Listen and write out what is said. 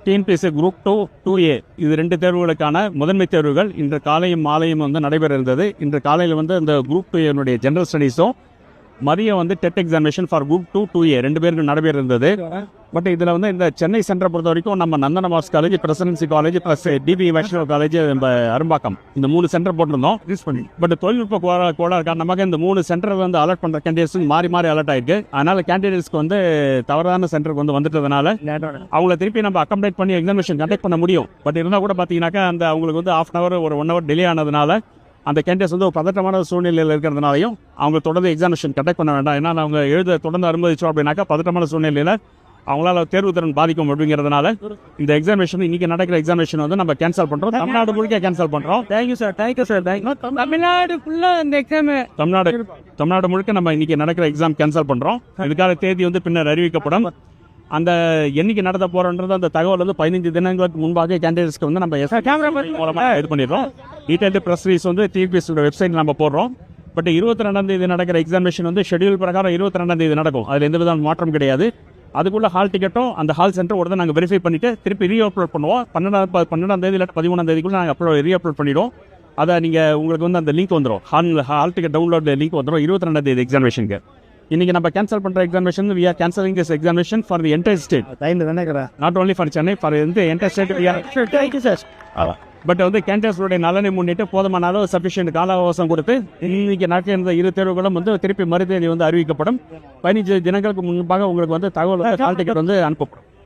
TNPSC group 2 2A இது 2 தேர்வுகளுக்கான முதன்மை தேர்வுகள் இன்று காலையும் மாலையும் வந்து நடைபெற இருந்தது. இன்று காலையில் வந்து இந்த குரூப் 2A ஜெனரல் ஸ்டடீஸும் மதியம் வந்து dead examination for group 2 2A 2 பேருக்கு நடைபெற இருந்தது. பட் இதில் வந்து இந்த சென்னை சென்டரை பொறுத்த வரைக்கும் நம்ம நந்தன மார்ஸ் college, Presidency College plus DB Vaishnava College, நம்ம அரும்பாக்கம் இந்த 3 சென்டர் போட்டிருந்தோம். பட் தொழில்நுட்ப கோளாறு காரணமாக இந்த 3 சென்டர் வந்து அலர்ட் பண்ணுற கேண்டிடேட்ஸ் மாறி மாறி அலர்ட் ஆயிருக்கு. அதனால கேண்டிடேட்ஸ்க்கு வந்து தவறான சென்டருக்கு வந்து வந்துட்டதுனால அவங்கள திருப்பி நம்ம அக்கமடேட் பண்ணி எக்ஸாமினேஷன் கண்டக்ட் பண்ண முடியும். பட் இருந்தால் கூட பார்த்தீங்கன்னாக்கா அந்த அவங்களுக்கு வந்து ½ hour ஒரு 1 hour டிலே ஆனதுனால அந்த கேண்டிடேட்ஸ் வந்து ஒரு பதட்டமான சூழ்நிலையில் இருக்கிறதுனாலையும் அவங்க தொடர்ந்து எக்ஸாமினேஷன் கண்டக்ட் பண்ண வேண்டாம். ஏன்னா அவங்க தொடர்ந்து அனுமதிச்சோம் அப்படின்னாக்கா பதட்டமான சூழ்நிலையில் அவங்களால தேர்வு திறன் பாதிக்கும் அப்படிங்கிறதுனால இந்த எக்ஸாமினேஷன் இன்னைக்கு நடக்கிற எக்ஸாமினேஷன் வந்து நம்ம கேன்சல் பண்றோம். தமிழ்நாடு முழுக்க கேன்சல் பண்றோம். Thank you sir. தமிழ்நாடு ஃபுல்லா இந்த எக்ஸாம் தமிழ்நாடு முழுக்க நம்ம இன்னைக்கு நடக்கிற எக்ஸாம் கேன்சல் பண்றோம். இதுக்கான தேதி வந்து பின்னர் அறிவிக்கப்படும். அந்த என்னைக்கு நடத்த போறோன்றது அந்த தகவல் வந்து 15 தினங்களுக்கு முன்பாக கேண்டிடேட்ஸ்க்கு வந்து நம்ம கேமரா மூலமா இது பண்ணிடுறோம். டீடைல்டு ப்ரெஸ் ரிலீஸ் வந்து டிபிஎஸ்சியோட வெப்சைட் நம்ம போடுறோம். பட் 22ஆம் தேதி நடக்கிற எக்ஸாமினேஷன் வந்து ஷெட்யூல் பிரகாரம் 22ஆம் தேதி நடக்கும். அதில் எந்த விதமான மாற்றம் கிடையாது. அதுக்குள்ள ஹால் டிக்கெட்டும் அந்த ஹால் சென்டர் உடனே நாங்கள் வெரிஃபை பண்ணிட்டு திருப்பி ரீஅப்லோட் பண்ணுவோம். 12ஆம் தேதி இல்லை 13ஆம் தேதிக்குள்ள நாங்கள் ரீஅப்லோட் பண்ணிடுவோம். அதை நீங்கள் உங்களுக்கு வந்து அந்த லிங்க் வந்துடும். ஹால் டிக்கெட் டவுன்லோட் லிங்க் வந்துடும் 22ஆம் தேதி எக்ஸாமினேஷனுக்கு. இன்னைக்கு நம்ம கேன்சல் பண்ற examination we are cancelling this examination for the entire state, not only for Chennai, for the entire state we are. Thank you sir. But வந்து கேண்டிடேட்ஸோட நலனை முன்னிட்டு போதுமான அளவு சஃபிஷியன்ட் கால அவகாசம் கொடுத்து இன்னைக்கு நடக்கிற 2 தேர்வுகளும் வந்து திருப்பி மறுதேதி வந்து அறிவிக்கப்படும். 15 தினங்களுக்கு முன்பாக உங்களுக்கு வந்து தகவல் ஹால் டிக்கெட் வந்து அனுப்பப்படும்.